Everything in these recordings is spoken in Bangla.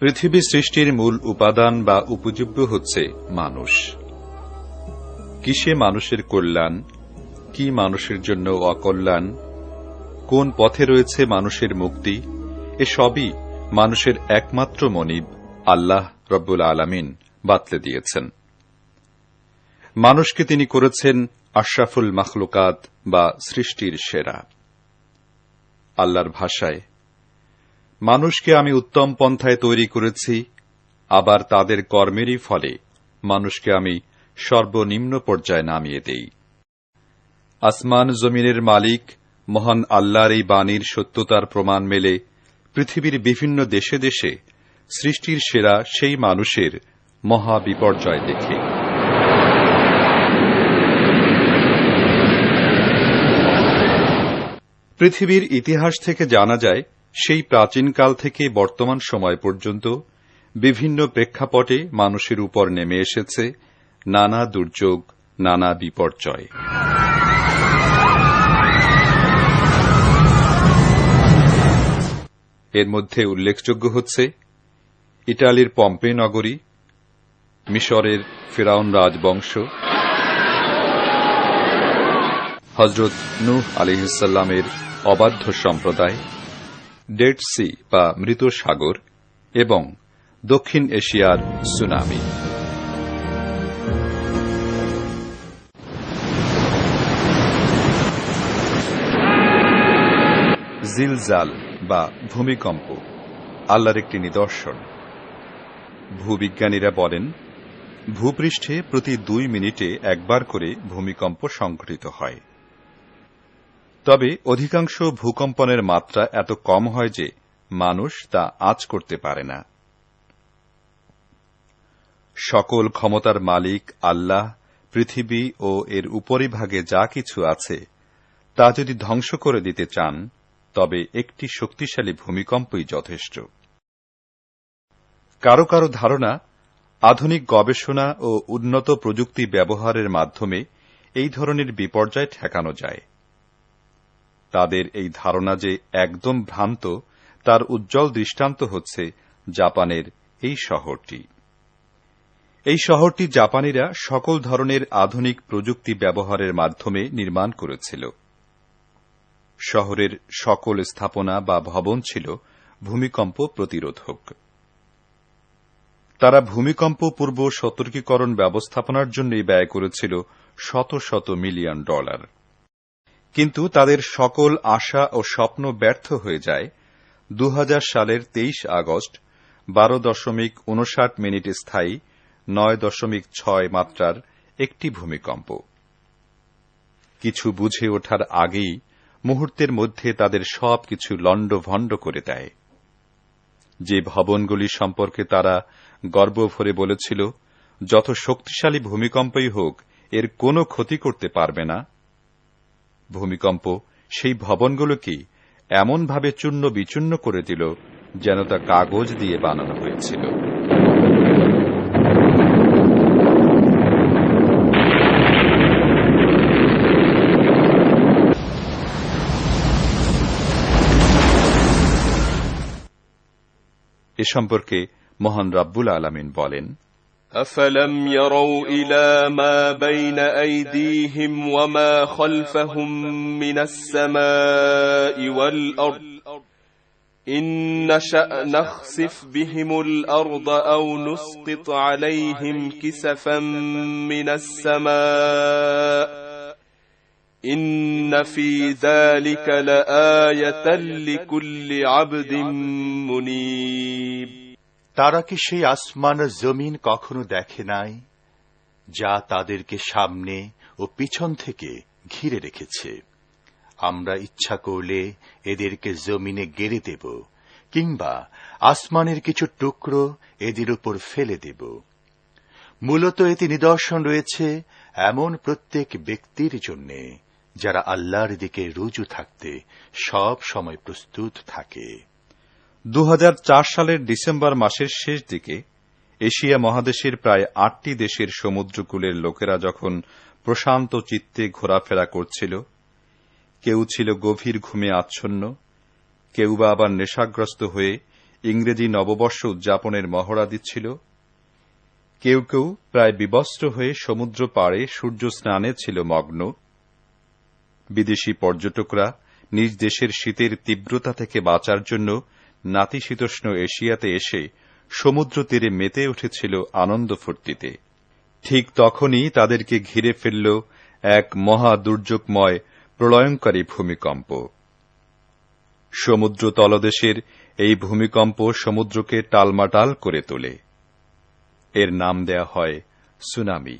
পৃথিবী সৃষ্টির মূল উপাদান বা উপজীব্য হচ্ছে মানুষ। কিসে মানুষের কল্যাণ, কি মানুষের জন্য অকল্যাণ, কোন পথে রয়েছে মানুষের মুক্তি, এসবই মানুষের একমাত্র মনিব আল্লাহ রব্বুল আলামিন বাতলে দিয়েছেন। মানুষকে তিনি করেছেন আশরাফুল মাখলুকাত বা সৃষ্টির সেরা। আল্লাহর ভাষায়, মানুষকে আমি উত্তম পন্থায় তৈরি করেছি, আবার তাদের কর্মেরই ফলে মানুষকে আমি সর্বনিম্ন পর্যায়ে নামিয়ে দেই। আসমান জমিনের মালিক মহান আল্লাহর এই বাণীর সত্যতার প্রমাণ মেলে পৃথিবীর বিভিন্ন দেশে দেশে সৃষ্টির সেরা সেই মানুষের মহা বিপর্যয় দেখে। পৃথিবীর ইতিহাস থেকে জানা যায়, সেই প্রাচীনকাল থেকে বর্তমান সময় পর্যন্ত বিভিন্ন প্রেক্ষাপটে মানুষের উপর নেমে এসেছে নানা দুর্যোগ, নানা বিপর্যয়। এর মধ্যে উল্লেখযোগ্য হচ্ছে ইটালির পম্পে নগরী, মিশরের ফিরাউন রাজবংশ, হযরত নূহ আলাইহিসসালামের অবাধ্য সম্প্রদায়, ডেড সি বা মৃত সাগর এবং দক্ষিণ এশিয়ার সুনামি। জিলজাল বা ভূমিকম্প আল্লাহর একটি নিদর্শন। ভূবিজ্ঞানীরা বলেন, ভূপৃষ্ঠে প্রতি 2 মিনিটে একবার করে ভূমিকম্প সংঘটিত হয়। তবে অধিকাংশ ভূকম্পনের মাত্রা এত কম হয় যে মানুষ তা আঁচ করতে পারে না। সকল ক্ষমতার মালিক আল্লাহ পৃথিবী ও এর উপরিভাগে যা কিছু আছে তা যদি ধ্বংস করে দিতে চান, তবে একটি শক্তিশালী ভূমিকম্পই যথেষ্ট। কারো কারো ধারণা, আধুনিক গবেষণা ও উন্নত প্রযুক্তি ব্যবহারের মাধ্যমে এই ধরনের বিপর্যয় ঠেকানো যায়। তাদের এই ধারণা যে একদম ভ্রান্ত, তার উজ্জ্বল দৃষ্টান্ত হচ্ছে জাপানের এই শহরটি। এই শহরটি জাপানিরা সকল ধরনের আধুনিক প্রযুক্তি ব্যবহারের মাধ্যমে নির্মাণ করেছিল। শহরের সকল স্থাপনা বা ভবন ছিল ভূমিকম্প প্রতিরোধক। তারা ভূমিকম্প পূর্ব সতর্কীকরণ ব্যবস্থাপনার জন্যই ব্যয় করেছিল শত শত মিলিয়ন ডলার। কিন্তু তাদের সকল আশা ও স্বপ্ন ব্যর্থ হয়ে যায় 2000 সালের 23 আগস্ট 12.59 মিনিট স্থায়ী 9.6 মাত্রার একটি ভূমিকম্প। কিছু বুঝে ওঠার আগেই মুহূর্তের মধ্যে তাদের সবকিছু লণ্ডভণ্ড করে দেয়। যে ভবনগুলি সম্পর্কে তারা গর্ব ভরে বলেছিল, যত শক্তিশালী ভূমিকম্পই হোক এর কোনো ক্ষতি করতে পারবে না, ভূমিকম্প সেই ভবনগুলোকে এমনভাবে চূর্ণ বিচূর্ণ করে দিল যেন তা কাগজ দিয়ে বানানো হয়েছিল। এ সম্পর্কে মহান রব্বুল আলামিন বলেন, أفلم يروا إلى ما بين أيديهم وما خلفهم من السماء والأرض إن نشأ نخسف بهم الأرض أو نسقط عليهم كسفا من السماء إن في ذلك لآية لكل عبد منيب। তারা কি সেই আসমান ও জমিন কখনো দেখে নাই, যা তাদেরকে সামনে ও পিছন থেকে ঘিরে রেখেছে? আমরা ইচ্ছা করলে এদেরকে জমিনে গেড়ে দেব, কিংবা আসমানের কিছু টুকরো এদের উপর ফেলে দেব। মূলত এতে নিদর্শন রয়েছে এমন প্রত্যেক ব্যক্তির জন্য যারা আল্লাহর দিকে রুজু থাকতে সব সময় প্রস্তুত থাকে। 2004 সালের ডিসেম্বর মাসের শেষ দিকে এশিয়া মহাদেশের প্রায় 8টি দেশের সমুদ্রকূলের লোকেরা যখন প্রশান্ত চিত্তে ঘোরাফেরা করছিল, কেউ ছিল গভীর ঘুমে আচ্ছন্ন, কেউ বা আবার নেশাগ্রস্ত হয়ে ইংরেজি নববর্ষ উদযাপনের মহড়া দিচ্ছিল। কেউ কেউ প্রায় বিবস্ত্র হয়ে সমুদ্র পাড়ে সূর্য স্নানে ছিল মগ্ন। বিদেশি পর্যটকরা নিজ দেশের শীতের তীব্রতা থেকে বাঁচার জন্য নাতিশীতোষ্ণ এশিয়াতে এসে সমুদ্র তীরে মেতে উঠেছিল আনন্দ ফুর্তিতে। ঠিক তখনই তাদেরকে ঘিরে ফেলল এক মহা দুর্যোগময় প্রলয়ঙ্কারী ভূমিকম্প। সমুদ্র তলদেশের এই ভূমিকম্প সমুদ্রকে টালমাটাল করে তোলে। এর নাম দেয়া হয় সুনামি।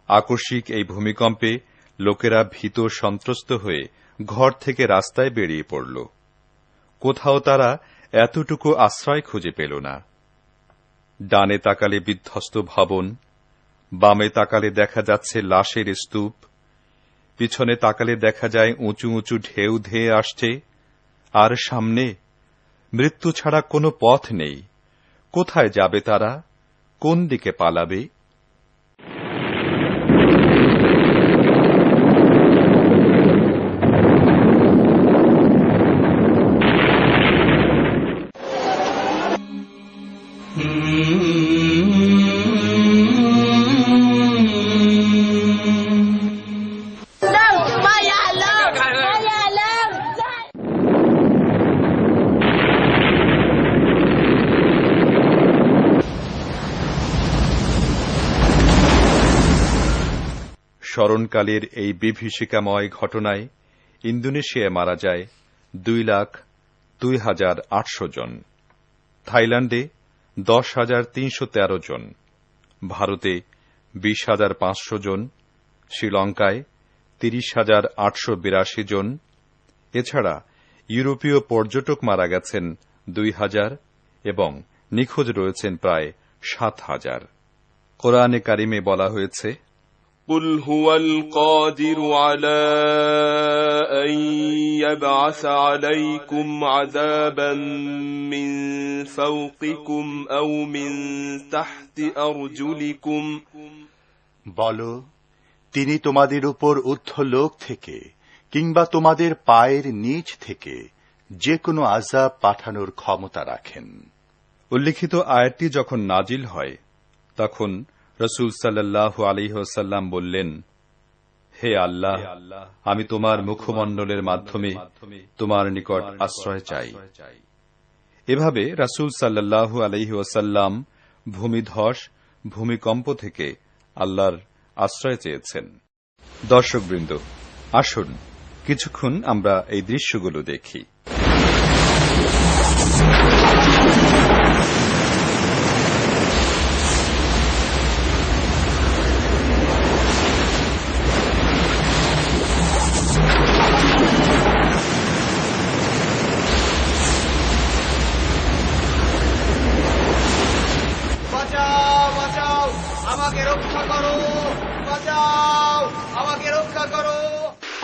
আকস্মিক এই ভূমিকম্পে লোকেরা ভীত সন্ত্রস্ত হয়ে ঘর থেকে রাস্তায় বেরিয়ে পড়ল। কোথাও তারা এতটুকু আশ্রয় খুঁজে পেল না। ডানে তাকালে বিধ্বস্ত ভবন, বামে তাকালে দেখা যাচ্ছে লাশের স্তূপ, পিছনে তাকালে দেখা যায় উঁচু উঁচু ঢেউ ধেয়ে আসছে, আর সামনে মৃত্যু ছাড়া কোনো পথ নেই। কোথায় যাবে তারা? কোন দিকে পালাবে? স্মরণকালের এই বিভীষিকাময় ঘটনায় ইন্দোনেশিয়ায় মারা যায় 2,02,800 জন, থাইল্যান্ডে 10,313 জন, ভারতে 20,500 জন, শ্রীলঙ্কায় 30,882 জন। এছাড়া ইউরোপীয় পর্যটক মারা গেছেন 2,000 এবং নিখোঁজ রয়েছেন প্রায় 7,000। কোরআনে কারিমে বলা হয়েছে, قل هو القادر على أن يبعث عليكم عذابا من فوقكم أو من تحت أرجلكم বলো, তিনি তোমাদের উপর ঊর্ধ্বলোক থেকে কিংবা তোমাদের পায়ের নিচ থেকে যে কোনো আযাব পাঠানোর ক্ষমতা রাখেন। উল্লিখিত আয়াতটি যখন নাজিল হয় তখন রাসূল সাল্লাল্লাহু আলাইহি ওয়াসাল্লাম বললেন, হে আল্লাহ, আমি তোমার মুখমণ্ডলের মাধ্যমে তোমার নিকট আশ্রয় চাই। এভাবে রাসূল সাল্লাল্লাহু আলাইহি ওয়াসাল্লাম ভূমিধস, ভূমিকম্প থেকে আল্লাহর আশ্রয় চেয়েছেন। দর্শকবৃন্দ, আসুন কিছুক্ষণ আমরা এই দৃশ্যগুলো দেখি।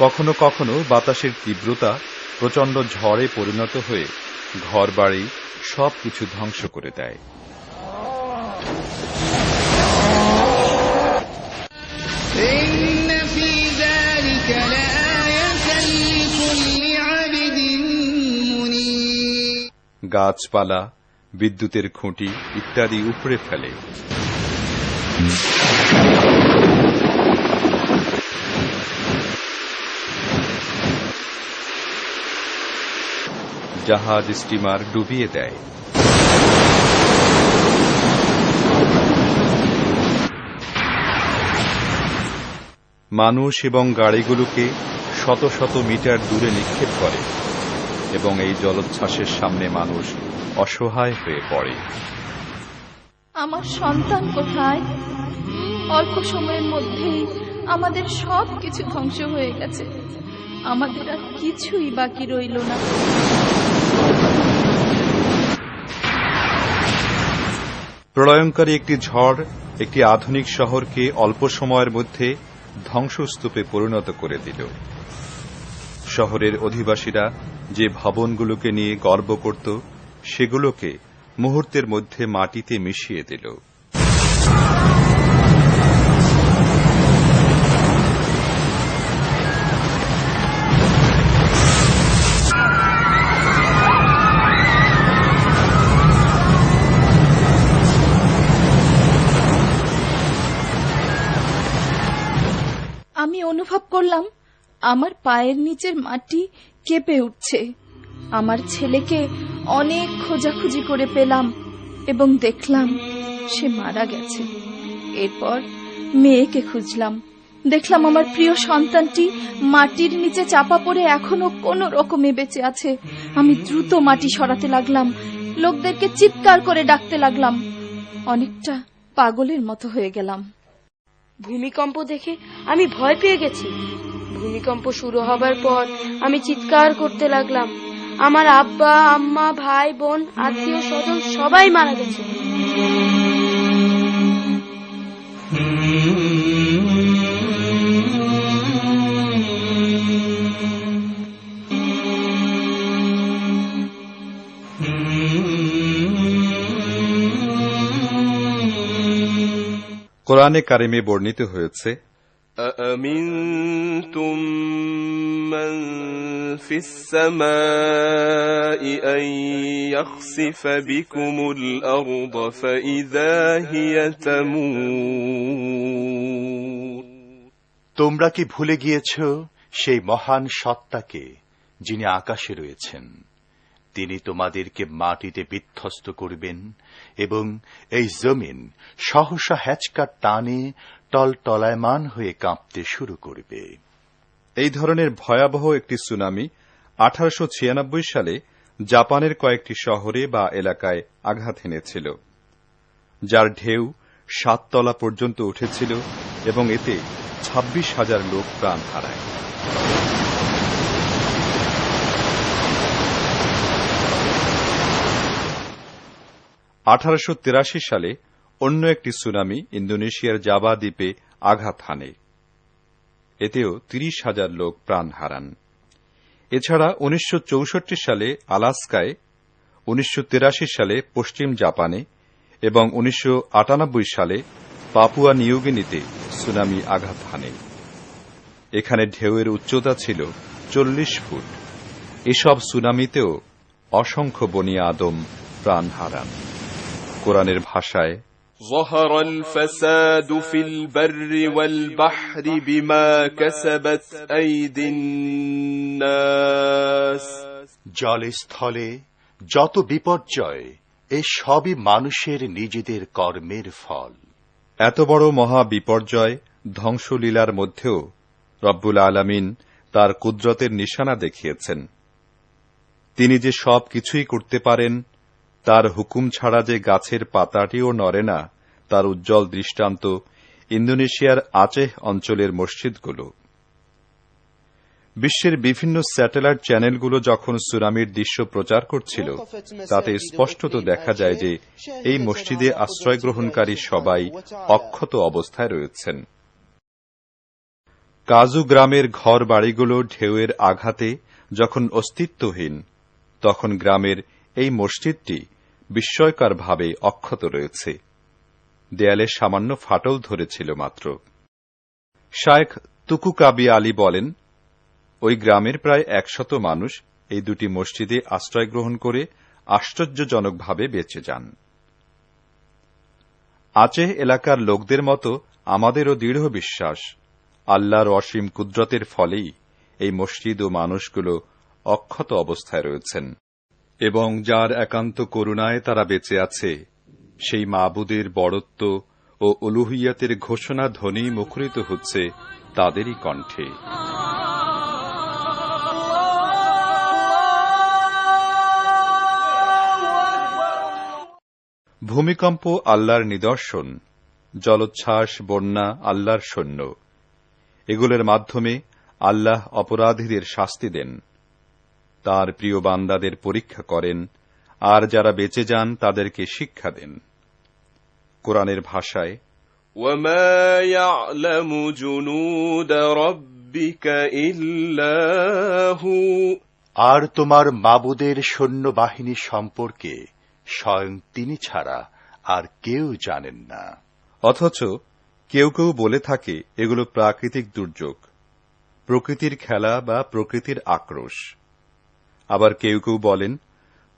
কখনো কখনো বাতাসের তীব্রতা প্রচণ্ড ঝড়ে পরিণত হয়ে ঘরবাড়ি সবকিছু ধ্বংস করে দেয়। গাছপালা, বিদ্যুতের খুঁটি ইত্যাদি উপড়ে ফেলে। জাহাজ, স্টিমার ডুবিয়ে দেয়। মানুষ এবং গাড়িগুলোকে শত শত মিটার দূরে নিক্ষেপ করে এবং এই জলোচ্ছ্বাসের সামনে মানুষ অসহায় হয়ে পড়ে। আমার সন্তান কোথায়? অল্প সময়ের মধ্যেই আমাদের সব কিছু ধ্বংস হয়ে গেছে, আমাদের আর কিছুই বাকি রইল না। প্রলয়ঙ্কারী একটি ঝড় একটি আধুনিক শহরকে অল্প সময়ের মধ্যে ধ্বংসস্তূপে পরিণত করে দিল। শহরের অধিবাসীরা যে ভবনগুলোকে নিয়ে গর্ব করত, সেগুলোকে মুহূর্তের মধ্যে মাটিতে মিশিয়ে দিল। আমি অনুভব করলাম আমার পায়ের নিচের মাটি কেঁপে উঠছে। আমার ছেলেকে অনেক খোঁজাখুঁজি করে পেলাম এবং দেখলাম সে মারা গেছে। এরপর মেয়েকে খুঁজলাম, দেখলাম আমার প্রিয় সন্তানটি মাটির নিচে চাপা পড়ে এখনো কোনো রকমে বেঁচে আছে। আমি দ্রুত মাটি সরাতে লাগলাম, লোকদেরকে চিৎকার করে ডাকতে লাগলাম। অনেকটা পাগলের মতো হয়ে গেলাম। ভূমিকম্প দেখে আমি ভয় পেয়ে গেছি। ভূমিকম্প শুরু হবার পর আমি চিৎকার করতে লাগলাম, আমার আব্বা, আম্মা, ভাই, বোন, আত্মীয় স্বজন সবাই মারা গেছে। কোরআনে কারিমে বর্ণিত হয়েছে, أأمنتم من في السماء أن يخسف بكم الأرض فإذا هي تمور। তোমরা কি ভুলে গিয়েছ সেই মহান সত্তাকে যিনি আকাশে রয়েছেন? তিনি তোমাদেরকে মাটিতে বিধ্বস্ত করবেন এবং এই জমিন সহসা হ্যাচকার টানে টলটলায়মান হয়ে কাঁপতে শুরু করবে। এই ধরনের ভয়াবহ একটি সুনামি 1896 সালে জাপানের কয়েকটি শহরে বা এলাকায় আঘাত এনেছিল, যার ঢেউ 7 তলা পর্যন্ত উঠেছিল এবং এতে 26,000 লোক প্রাণ হারায়। (1883 সালে অন্য একটি সুনামি ইন্দোনেশিয়ার জাভা দ্বীপে আঘাত হানে, এতেও 30,000 লোক প্রাণ হারান। এছাড়া 1964 সালে আলাস্কায়, 1983 সালে পশ্চিম জাপানে এবং 1998 সালে পাপুয়া নিউগিনিতে সুনামি আঘাত হানে। এখানে ঢেউয়ের উচ্চতা ছিল 40 ফুট। এসব সুনামিতেও অসংখ্য বনি আদম প্রাণ হারান। কোরআনের ভাষায়, ظهر الفساد في البر والبحر بما كسبت أيدي الناس। জলে স্থলে যত বিপর্যয়, এ সবই মানুষের নিজেদের কর্মের ফল। এত বড় মহা বিপর্যয় ধ্বংসলীলার মধ্যেও রব্বুল আলামিন তার কুদরতের নিশানা দেখিয়েছেন। তিনি যে সব কিছুই করতে পারেন, তার হুকুম ছাড়া যে গাছের পাতাটিও নড়ে না, তার উজ্জ্বল দৃষ্টান্ত ইন্দোনেশিয়ার আচেহ অঞ্চলের মসজিদগুলো। বিশ্বের বিভিন্ন স্যাটেলাইট চ্যানেলগুলো যখন সুনামির দৃশ্য প্রচার করছিল, তাতে স্পষ্টত দেখা যায় যে এই মসজিদে আশ্রয় গ্রহণকারী সবাই অক্ষত অবস্থায় রয়েছেন। কাজু গ্রামের ঘর বাড়িগুলো ঢেউয়ের আঘাতে যখন অস্তিত্বহীন, তখন গ্রামের এই মসজিদটি বিস্ময়করভাবে অক্ষত রয়েছে। দেয়ালে সামান্য ফাটল ধরেছিল মাত্র। শায়েখ তুকু কাবি আলী বলেন, ওই গ্রামের প্রায় 100 মানুষ এই দুটি মসজিদে আশ্রয় গ্রহণ করে আশ্চর্যজনকভাবে বেঁচে যান। আচেহ এলাকার লোকদের মতো আমাদেরও দৃঢ় বিশ্বাস, আল্লাহর অসীম কুদরতের ফলেই এই মসজিদ ও মানুষগুলো অক্ষত অবস্থায় রয়েছেন এবং যার একান্ত করুণায় তারা বেঁচে আছে, সেই মাবুদের বড়ত্ব ও উলুহিয়াতের ঘোষণা ধ্বনি মুখরিত হচ্ছে তাদেরই কণ্ঠে। ভূমিকম্প আল্লাহর নিদর্শন, জলোচ্ছ্বাস, বন্যা আল্লাহর সৈন্য। এগুলোর মাধ্যমে আল্লাহ অপরাধীদের শাস্তি দেন, তার প্রিয় বান্দাদের পরীক্ষা করেন, আর যারা বেঁচে যান তাদেরকে শিক্ষা দেন। কোরআনের ভাষায়, وما يعلم جنود ربك إلا هو আর তোমার মাবুদের সৈন্যবাহিনী সম্পর্কে স্বয়ং তিনি ছাড়া আর কেউ জানেন না। অথচ কেউ কেউ বলে থাকে এগুলো প্রাকৃতিক দুর্যোগ, প্রকৃতির খেলা বা প্রকৃতির আক্রোশ। আবার কেউ কেউ বলেন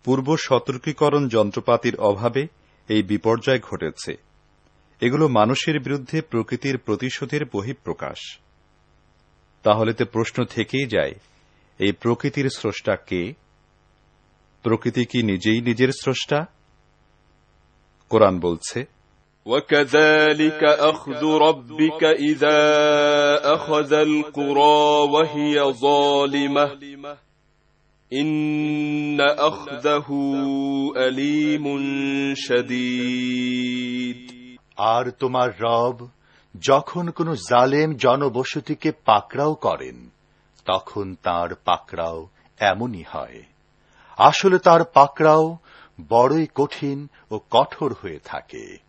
পূর্ব সতর্কীকরণ যন্ত্রপাতির অভাবে এই বিপর্যয় ঘটেছে, এগুলো মানুষের বিরুদ্ধে প্রকৃতির প্রতিশোধের বহিঃপ্রকাশ। তাহলে তো প্রশ্ন থেকেই যায়, এই প্রকৃতির স্রষ্টা কে? প্রকৃতি কি নিজেই নিজের স্রষ্টা? কোরআন বলছে, وكذلك أخذ ربك إذا أخذ القرى وهي ظالمة إن أخذه أليم شديد। আর তোমার রব যখন কোন জালেম জনবসতিকে পাকড়াও করেন, তখন তার পাকড়াও এমনই হয়। আসলে তার পাকড়াও বড়ই কঠিন ও কঠোর হয়ে থাকে।